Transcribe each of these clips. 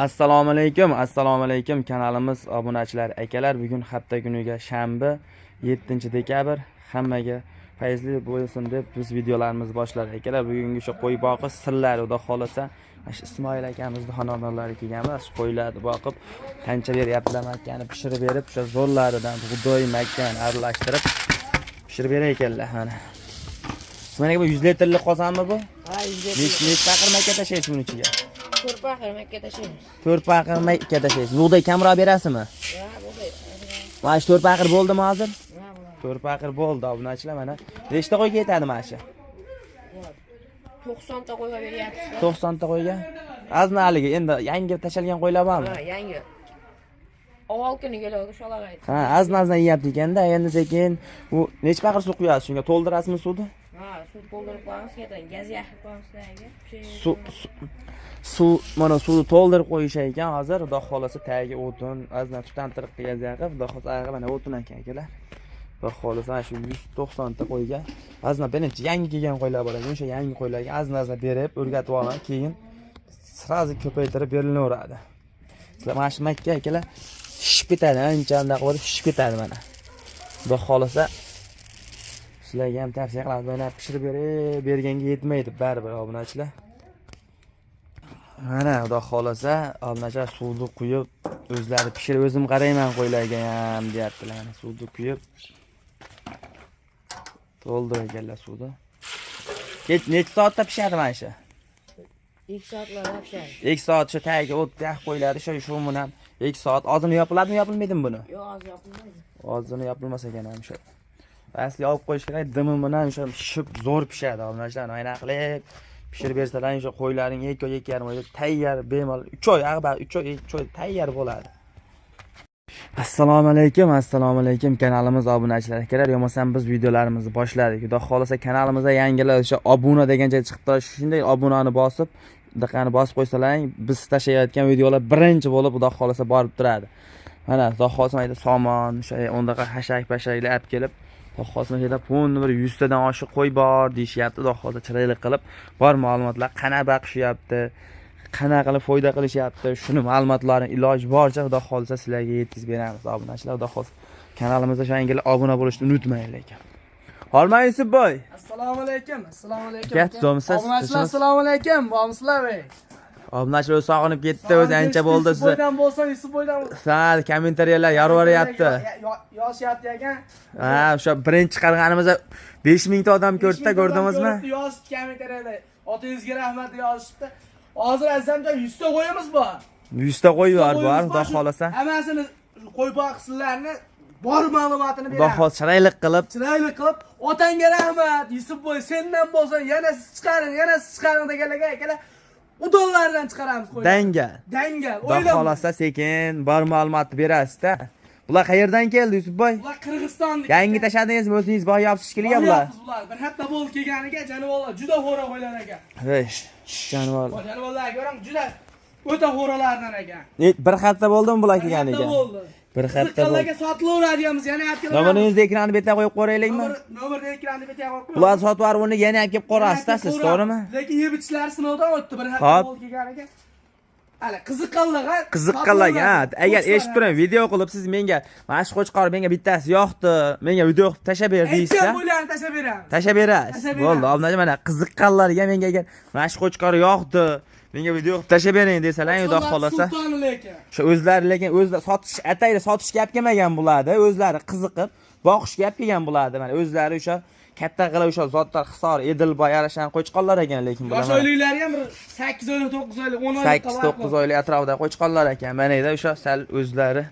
Assalomu alaykum kanalimiz obunachilar akalar. Bugun hafta kuniga shanba 7-dekabr. Hammaga fayzli bo'lsin deb biz videolarimizni boshladik akalar. Bugungi shu qo'y boqish sirlari xudo xolasa Ismoil akamizning xonadonlari kelganmiz. Shu qo'ylarni boqib qancha beryaptilar makkani pishirib berib, o'sha zo'rlaridan xudoy makkani aralashtirib pishirib berar ekanlar. Mana mana bu 100 litrlik qozonmi bu? Ha, 100 litr. Nechta paqir makka tashlaysiz buning ichiga? 4 paqir makka tashlaymiz. 4 paqir makka tashlaysiz. Bug'doy kamroq berasizmi? Ha, bo'ldi. Mana shu 4 paqir bo'ldimi hozir? Ha, bo'ldi. 4 paqir bo'ldi obunachilar mana. Nechta qo'y ketadi mana shu? 90 ta qo'yga beryapsiz. 90 ta qo'yga. Aznaligi endi yangi tashalgan qo'ylar bormi? Ha, yangi. Avval kuni keladi sholag'aydi. Ha, azna yeyapti ekanda, endi sekin u nech paqir suv quyasiz shunga? To'ldirasizmi suvni? Ha, suv to'ldirib qo'yamiz, keyin gaz yaxib qo'yamiz. Suv mana suvni to'ldirib qo'yish ekan hozir, xudo xolasa tagiga o'tin, azna tutantirib qilgan yaqib, xudo xolasa mana o'tin ekan akalar. Xudo xolasa shu 190 ta qo'yga azna birinchi yangi kelgan qo'ylar bor ekan, o'sha yangi qo'ylarga azna berib, o'rgatib olgan, keyin srazi ko'paytirib berilaveradi. Sizlar mana shu makka akalar shishib ketadi, ancha qilib shishib ketadi mana. Xudo xolasa sizlarga ham tavsiya qilamiz, mana pishirib berganga yetmaydi baribir obunachilar. Mana xudo xolasa obunachilar suvni quyib o'zlari pishirib o'zim qarayman qo'ylarga ham deyaptilar. Mana suvni quyib to'ldirganlar suvni. Necha soatda pishadi mana shu? 2 soatlarda pishadi. 2 soat shu tagiga o't yaq qo'yiladi, shu bilan 2 soat. Ozini yopiladimi, yopilmaydimi buni? Yo'q, hozir yopilmaydi. Ozini yopilmas ekan ham shu. Asli olib qo'yish kerak, dimi bilan o'sha pishib zo'r pishadi obunachilar. Ayna qilib pishirib bersalar, o'sha qo'ylaring 2 oy 2,5 oyda tayyor, bemalol 3 oy, ag'bar 3 oy 2 oy tayyor bo'ladi. Assalomu alaykum kanalimiz obunachilar akalar. Yo'qmasam biz videolarimizni boshladik. Xudo xolasa kanalimizda yangilar o'sha obuna degan joy chiqdi. Shunday obunani bosib, diqqatni bosib qo'ysalaring, biz tashlayotgan videolar birinchi bo'lib xudo xolasa borib turadi. Mana xudo xolasa ayda somon, o'sha o'ndaqa hashak-pashaklar olib kelib, xudo xolasa yerda ponni bir 100 tadan oshiq qo'y bor deyishyapti. Xudo xolasa chiroyli qilib bor ma'lumotlar qanaqa baqishyapti, qanaqa qilib foyda qilishyapti, shuni ma'lumotlarni iloji boricha xudo xolasa sizlarga yetkazib beramiz obunachilar. Xudo xolasa kanalimizga yangilar obuna bo'lishni unutmanglar lekin. Hormon Yusufboy. Assalomu alaykum. Katsomsiz. Obunachilar assalomu alaykum. Bormisizlar ey? Obunachilar sog'inib ketdi, o'zi ancha bo'ldi sizni. Yusufboydan bo'lsa, Yusufboydan. Sal kommentariyalar yorvoryapti. Yozishyapti ekan. Ha, o'sha birinchi chiqarganimizda 5000 ta odam ko'rdida, ko'rdingizmi? Yozib kommentariyada. Otangizga rahmat yozishibdi. Hozir azamjon 100 ta qo'yimiz bor. 100 ta qo'y bor, xudo xolasa. Hammasini qo'y boqislarni bor ma'lumotini beramiz. Xudo xolasa chiroyli qilib otangga rahmat. Yusufboy sendan bo'lsa yana siz chiqaring deganlarga akalar udonlardan chiqaramiz qo'yni. Dangal. Xudo xolasa sekin bor ma'lumotni berasiz-da. Bular qayerdan keldi Yusufboy? Bular Qirg'izistondan. Yangi tashladingizmi, o'zingiz boy yopsiz kelgan bular? Bular bir hafta bo'ldi kelganiga, jonivorlar juda xo'ra qo'ylar ekan. Vosh, jonivorlar. Jonivorlar ko'ring, juda o'ta xo'ralardan ekan. Bir hafta bo'ldimi bular kelganiga? Bir hafta bo'ldi. Qizlarga sotilaveradiganmiz, yana olib kelamiz. Nomeringizni ekranni betiga qo'yib qo'raylikmi? Nomerni ekranni betiga qo'yib qo'yamiz. Bular sotib yuborib uni yana olib kelib qo'rasiz, siz to'g'rimi? Lekin yeb ichlari sinovdan o'tdi, bir hafta bo'ldi kelganiga. Hali qiziqqanlar ha. Agar eshitib turing, video qilib siz menga mana shu qo'chqor menga bittasi yoqdi, menga video qilib tashlab ber deysiz-da. Aytgan bo'ylarni tashlab beramiz. Tashlab berasiz. Bo'ldi, obunachi mana qiziqqanlarga menga agar mana shu qo'chqor yoqdi, menga video qilib tashlab bering desalar, xudo xolasa. Shu o'zlari lekin sotish atayda sotishga olib kelmagan bo'ladi, o'zlari qiziqib boqishga olib kelgan bo'ladi. Mana o'zlari o'sha katta qilib o'sha zotlar Hisor, Edilboy yarashan qo'chqonlar ekan, lekin bular. Yosh oyliklari ham 8 oylik, 9 oylik, 10 oylik. 8-9 oylik atrofida qo'chqonlar ekan. Mana eda o'sha sal o'zlari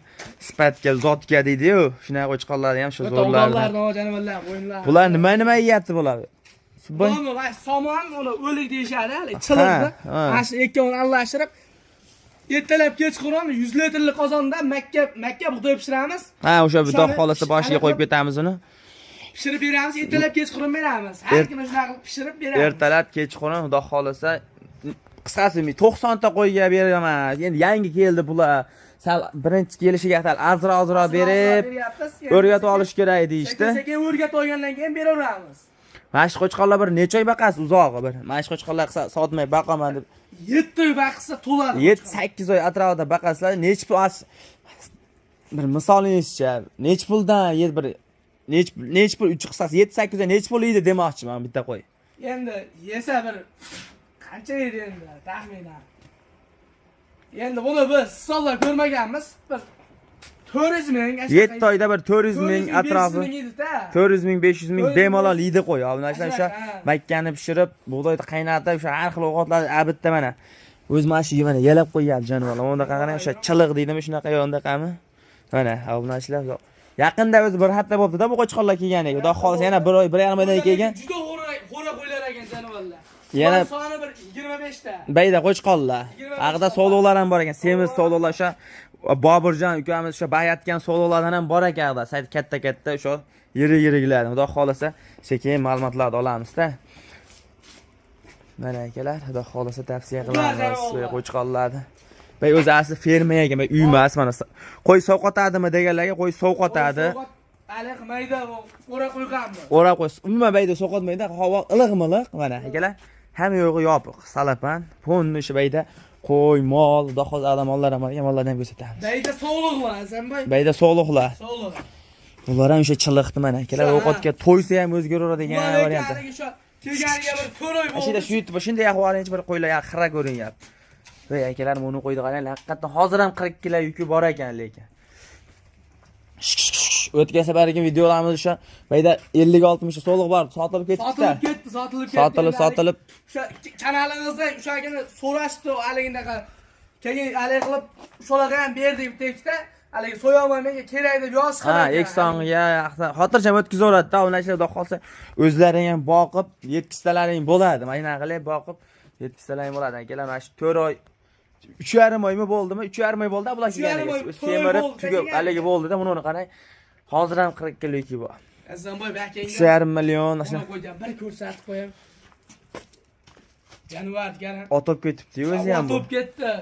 sifatga, zotga deydi-yu. Shunday qo'chqonlar ham shu zo'rlardan. Jonivorlar, qo'yinlar. Bular nima yeyapti bular? Somon, uni o'lik deyishadi, hali chiliqni. Mana shu ikkovini aralashtirib ertalab kechqurun 100 litrli qozonda makka bug'doy pishiramiz. Ha, o'sha xudo xolasa boshiga qo'yib ketamiz uni. Pishirib beramiz, ertalab kechqurun beramiz. Har kuni shunaqa qilib pishirib beramiz. Ertalab kechqurun xudo xolasa qisqasi 90 ta qo'yga beraman. Endi yangi keldi bular. Sal birinchi kelishiga tal azroq berib o'rgatib olish kerak deydi. Sekin o'rgatib olgandan keyin beraveramiz. Mana shu qo'chqonlar bir necha oy baqasiz uzog'i bir. Mana shu qo'chqonlar sotmay baqaman deb 7 oy baqsa to'ladi. 7-8 oy atrofida baqasizlar, nech pul bir misolingizcha, nech puldan bir nech pul 3 qisasi 7-8 oy nech pul yeydi demoqchiman bitta qo'y. Endi yesa bir qancha yeydi endi taxminan. Endi buni biz hisoblab ko'rmaganmiz. Bir 400 ming, 7 oyda bir 400 ming atrofi. 400 ming, 500 ming bemalol yeydi qo'y. Obunachilar o'sha makkani pishirib, bug'doyni qaynatib, o'sha har xil ovqatlarni abitda mana o'z mashi mana yalab qo'yapti jonivorlar. Unda qarang, o'sha chiliq deydimi, shunaqa yo'ndaqami? Mana obunachilar yaqinda o'zi bir hafta bo'ldi-da bu qo'chqonlar kelganiga. Xudo xolisa yana 1 oy, 1,5 oydan kelgan. Juda xo'ra qo'ylar ekan jonivorlar. Yana soni bir 25 ta. Bayda qo'chqonlar. Ag'da sog'liqlar ham bor ekan. Semiz sog'liqlar o'sha Boburjon ukamiz o'sha bayatgan sog'liqlardan ham bor ekan. Sayt katta-katta o'sha yiri-yirigilar. Xudo xolisa sekin ma'lumotlarni olamiz-da. Mana akalar, xudo xolisa tavsiya qilamiz qo'chqonlarni. Bay o'zi asli ferma ekan, bay uy emas mana. Qo'y sovqotadimi deganlarga qo'y sovqotadi. Aliq mayda o'ra qo'yganmi? O'ra qo'y. Umuman bayda sovqotmaydi, havo iliq-miliq mana akalar. Hamma yo'g'i yopiq, salapan, fonni ishi bayda qo'y, mol, xudo xolisa odamlar ham bor ekan, mollarni ham ko'rsatamiz. Bayda sog'liqlar, Hasanboy. Bayda sog'liqlar. Sog'liq. Ular ham o'sha chiliqdi mana akalar, ovqatga to'ysa ham o'zgaraveradigan variant. Kelganiga bir 4 oy bo'ldi. Ashida shu yutib, shunday ahvolingiz bir qo'ylar xira ko'rinyapti. Voy akalar, buni qo'ydi qarang, haqiqatan hozir ham 40 kilo yuki bor ekan lekin. O'tgan safargi videolarimiz o'sha bayda 50-60 ta so'liq bor, sotilib ketdi-da. Sotilib. O'sha kanalingizda o'shagini so'rashdi, haligindaqa keyin halik qilib shularga ham berdik debdi-da. Haligi so'yolmay menga kerak deb yozib qilgan. Ha, eksonga xotirjam o'tkazaveradi-da, unachilar xudo xolsa o'zlaring ham boqib, yetkizsalaring bo'ladi. Mana qilib boqib, yetkizsalaring bo'ladi. Akalar, mana shu 4 oy 3,5 oymi bo'ldimi? 3,5 oy bo'ldi, bular kelganiga. Semirib, tugab haligi bo'ldi-da, buni qarang. Hozir ham 40 kiloki bor. Azamboy bakenga 3,5 million ashuna qo'ygan. Bir ko'rsatib qo'yam. Januar gara. Otib ketibdi, o'zi ham bu. Otib ketdi.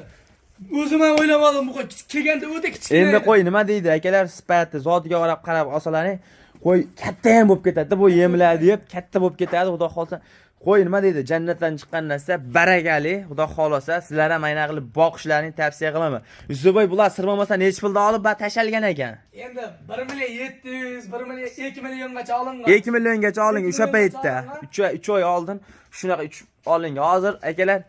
O'zim ham o'ylamadim bu qo'y kelganda o'ta kichkina. Endi qo'y nima deydi? Akalar, sifati, zotiga qarab olsalaring, qo'y katta ham bo'lib ketadi, bu yemladi deb katta bo'lib ketadi, xudo xolsa. Qo'y nima deydi? Jannatdan chiqqan narsa barakali, xudo xolasa, sizlar ham ayna qilib boqishlarini tavsiya qilaman. Yusufboy, bular sir bo'lmasa necha pulda olib va tashalgan ekan? Endi 1 million 700, 1 million 2 milliongacha olingan. 2 milliongacha olingan o'sha paytda. 3 oy oldin shunaqa 3 olingan. Hozir akalar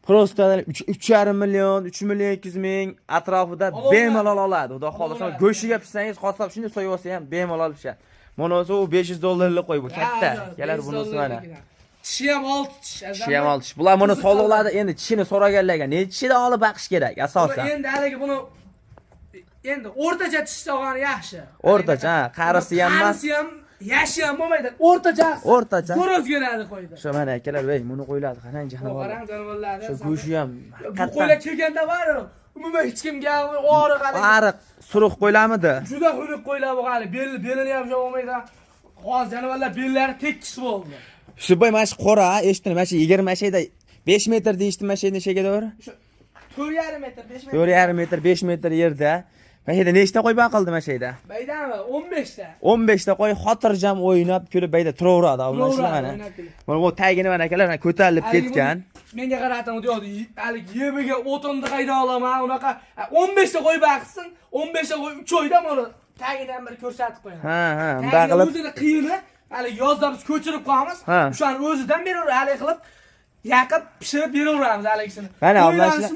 prosta 3,5 million, 3 million 200 ming atrofida bemalol oladi. Xudo xolasa, go'shiga pishsangiz, qassob shunday so'yib olsa ham bemalol pishadi. Mana o'zi u $500 qo'y bu katta. Akalar, bunisi mana. Tishi ham 6 tish. Tishi ham 6 tish. Bular buni sog'liqlarda endi tishini so'raganlarga necha tishida olib baqish kerak asosan. Endi haligi buni endi o'rtacha tish olgani yaxshi. O'rtacha, qarisi ham emas. Qarisi ham, yashi ham bo'lmaydi. O'rtacha. O'rtacha. Zo'r o'zgaradi qo'ydi. Shu mana akalar, voy, buni qo'yladi. Qarang janovorlar. Qarang janovorlarni. Shu go'shi ham bu qo'ylar kelganda var, umuman hech kimga og'riq hali. Ariq, suruq qo'ylamidi? Juda xuruq qo'ylar bu hali. Belini ham bo'lmaydi. Hozir janovorlar bellari tekis bo'ldi. Yusufboy, mana shu qora, eshitdim, mana shu 20 shayda 5 metr deyishdi, mana shu nechega to'g'ri? 4,5 metr, 5 metr. 4,5 metr, 5 metr yerda. Mana shu yerda nechta qo'y baqildi mana shu yerda? Baydami? 15 ta. 15 ta qo'y xotirjam o'ynab, kulib bayda turaveradi, mana. Mana bu tagini mana akalar ko'tarilib ketgan. Menga qarating, deydi, hali yemiga o'tinni qayda olaman, unaqa 15 ta qo'y baqsin, 15 ta qo'y 3 oyda mana tagidan bir ko'rsatib qo'yaman. Ha, bunday qilib. O'zini qiyini hali yozda biz ko'chirib qo'yamiz. O'shani o'zidan beraveradi, hali qilib yaqib pishirib beraveramiz haligisini. Mana obunachilar,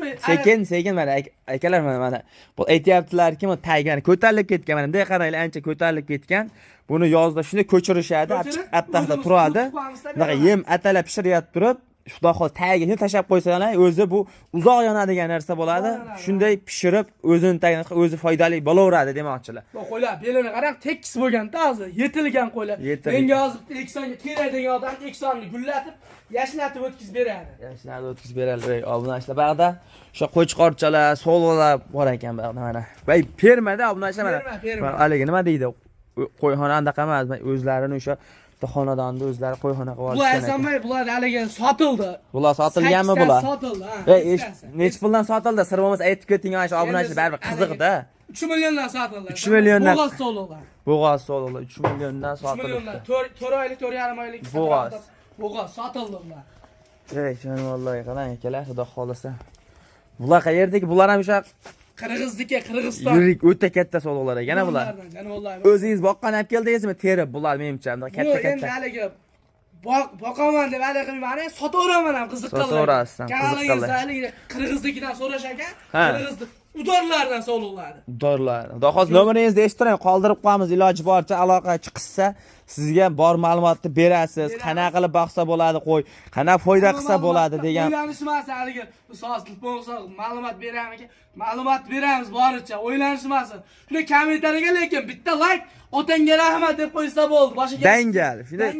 sekin mana akalar mana bu aytyaptilar-ki, mana tagini ko'tarilib ketgan, mana bunday qaranglar, ancha ko'tarilib ketgan. Buni yozda shunday ko'chirishadi, attaqda turadi. Bunaqa yem atalab pishiryapti turib, xudo xol tagini tashab qo'ysalar, o'zi bu uzoq yonadigan narsa bo'ladi. Shunday pishirib, o'zini tagini o'zi foydali bo'laveradi demoqchilar. Bu qo'ylar belini qarang, tekis bo'lgan-da hozir, yetilgan qo'ylar. Menga hozir eksonga kerak degan odam eksonni gullatib, yashnatib o'tkazib beradi. Yashnatib o'tkazib beradi. Obunachilar, bag'da o'sha qo'chqorchalar, so'lg'alar bor ekan bag'da mana. Voy, fermada obunachilar mana. Haligi nima deydi? Qo'yxona anaqa emas, o'zlarini o'sha xonadonda o'zlari qo'yxona qilib olishgan. Bular Hasanboy, bular haligi sotildi. Bular sotilganmi bular? Sotildi, ha. Nech puldan sotildi? Sir bo'lmasa aytib keting, ana shu obunachilar baribir qiziqda. 3 milliondan sotildi. 3 milliondan. Bo'g'oz so'liqlar. Bo'g'oz so'liqlar 3 milliondan sotildi. 3 milliondan, 4 oylik, 4,5 oylik. Bo'g'oz. Bo'g'oz sotildi ular. Ey, canım vallahi qarang akalar, xudo xolasa. Bular qayerdagi? Bular ham o'sha Qirg'izniki, Qirg'iziston. yirik o'ta katta soliqlar ekan bular. Jani vallahi. O'zingiz boqqan olib keldingizmi? Terib bular menimcha Bu endi katta-katta. haligi boqaman deb haligi qilmayman, sotaveraman ham qiziq qilib. Sotaverasizdan, qiziq qilib. Haligi Qirg'iznikidan so'rash ekan, Ha. Qirg'izni udorlardan soliqladi. Dorlar. Xudo xolos nomeringizni eshittiring, qoldirib qo'yamiz, iloji boricha aloqa chiqsa, sizga bor ma'lumotni berasiz. Qanaqa qilib boqsa bo'ladi, qo'y. Qanaqa foyda qilsa bo'ladi degan. O'ylanishmas haligi misol bo'lsa ma'lumot beramiz, ma'lumot beramiz boricha, o'ylanishmasin. Shuni kommentariyaga lekin bitta like, otangga rahmat deb qo'ysa bo'ldi. Boshiga Dangal. Shunday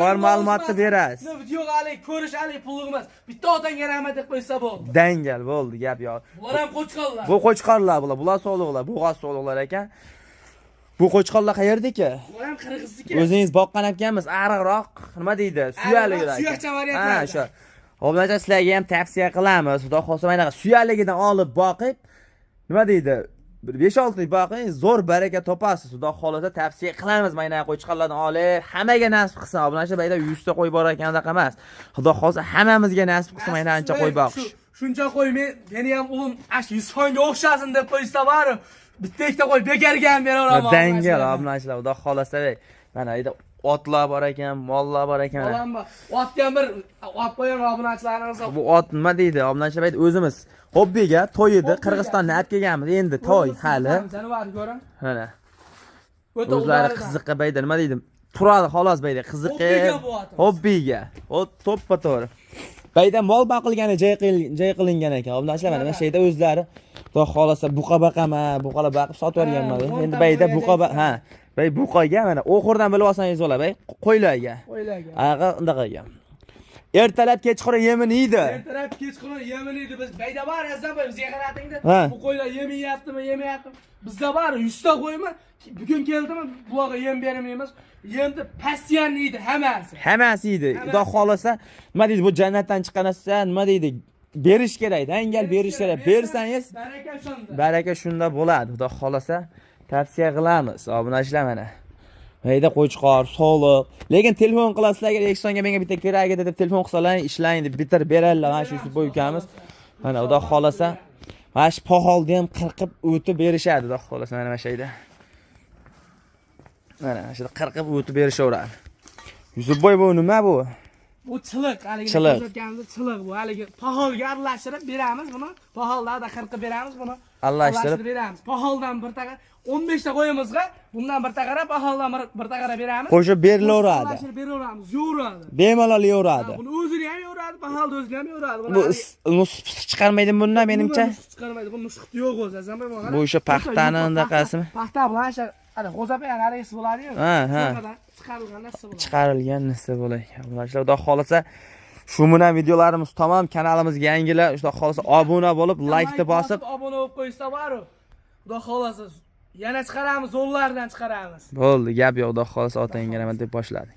bor ma'lumotni berasiz. Videoga hali ko'rish hali pullik emas. Bitta otangga rahmat deb qo'ysa bo'ldi. Dangal bo'ldi gap yo'q. Bular ham qo'chqonlar. Bu qo'chqorlar bular, bular soliqlar, bo'g'oz soliqlar ekan. Bu qo'chqorlar qayerdaki? Bular ham Qirg'izniki. O'zingiz boqqan ekanmiz, ariqroq, nima deydi? Suyaligidan. Suyakcha variantlar. Ha, shu. Obnacha sizlarga ham tavsiya qilamiz. Xudo xolsa mana suyaligidan olib boqib, nima deydi? 5-6 oy boqing, zo'r baraka topasiz. Xudo xolsa tavsiya qilamiz. Mana qo'chqorlardan olib, hammaga nasib qilsin. Obnacha bayda 100 ta qo'y bor ekandaqa emas. Xudo xolsa hammamizga nasib qilsin mana ancha qo'y boqish. Shuncha qo'y meni ham o'g'lim ash Yusufxonga o'xshasin deb qo'ysa bor. Bitta ikkita qo'y bekarga ham beraveraman. Dangal obnachilar, Xudo xolsa. Mana ayda otlar bor ekan, mollar bor ekan. Olam bor. Otga ham bir olib qo'yaman obunachilarimiz. Bu ot nima deydi? Obnachilar aytdi, o'zimiz hobbiga to'y edi, Qirg'izistondan olib kelganmiz. Endi to'y hali. Janovar ko'ring. Mana. O'zlari qiziqqa bayda nima deydi? Turadi xolos bayda, qiziqqa. Hobbiga. O to'ppa to'g'ri. Bayda mol boqilgani joy qilingan ekan. Obnachilar mana shayda o'zlari xudo xolasa buqa baqaman, buqalar baqib sotib yuborganman. Endi bayda buqa ha. Bay buqaga mana o'xirdan bilib olsangiz bo'ladi, bay qo'ylarga. Qo'ylarga. Aqa undaqaga. Ertalab kechqurun yemini yeydi. Ertalab kechqurun yemini yeydi. Biz bayda bor, azam bizga qaratingda. Ha. Bu qo'ylar yemayaptimi, yemayaptimi? Bizda bor 100 ta qo'ymi? Bugun keldimi, bularga yem bermaymiz. Yemni pasiyan yeydi hammasi. Hammasi yeydi. Xudo xolasa, nima deydi? Bu jannatdan chiqqan narsa, nima deydi? Berish kerak, dangal berish kerak. Bersangiz, baraka shunda. baraka shunda bo'ladi. Xudo xolasa, tavsiya qilamiz. Obunachilar mana. Mayda qo'chqor, soliq. Lekin telefon qilasizlar, Eksonga menga bitta kerak edi deb telefon qilsalar, ishlang deb bitirib beradilar. Mana shu bo'y ukamiz. Mana Xudo xolasa, mana shu paholni ham qirqib o'tib berishadi, Xudo xolasa mana shayda. Mana shu qirqib o'tib berishaveradi. Yusufboy bu nima bu? Bu chiliq, haligi ko'rsatganimiz chiliq bu. Haligi paholga aralashtirib beramiz buni. Pahollarda qirqib beramiz buni. Aralashtirib beramiz. Paholdan bir taqa 15 ta qo'yimizga bundan bir taqara paholdan bir taqara beramiz. qo'shib berilaveradi. Aralashtirib beraveramiz, yo'radi. Bemalol yo'radi. Buni o'zini ham yo'radi, paholni o'zini ham yo'radi. Bu chiqarmaydimi bundan menimcha? Chiqarmaydi. Buni nushqi yo'q o'zi, azamay bo'lgan. Bu o'sha paxtani undaqasimi? Paxta bilan o'sha g'o'zapayan haligi bo'ladi-yu. Ha, ha. Chiqarilgan narsa bo'ladi. Chiqarilgan narsa bo'ladi. Xudo xolasa shu bilan videolarimiz tamom. Kanalimizga yangilar, xudo xolasa obuna bo'lib, like bosib, obuna bo'lib qo'ysa bor-ku. Xudo xolasa yana chiqaramiz, zo'rlardan chiqaramiz. bo'ldi, gap yo'q, xudo xolasa otangga rahmat deb boshladik.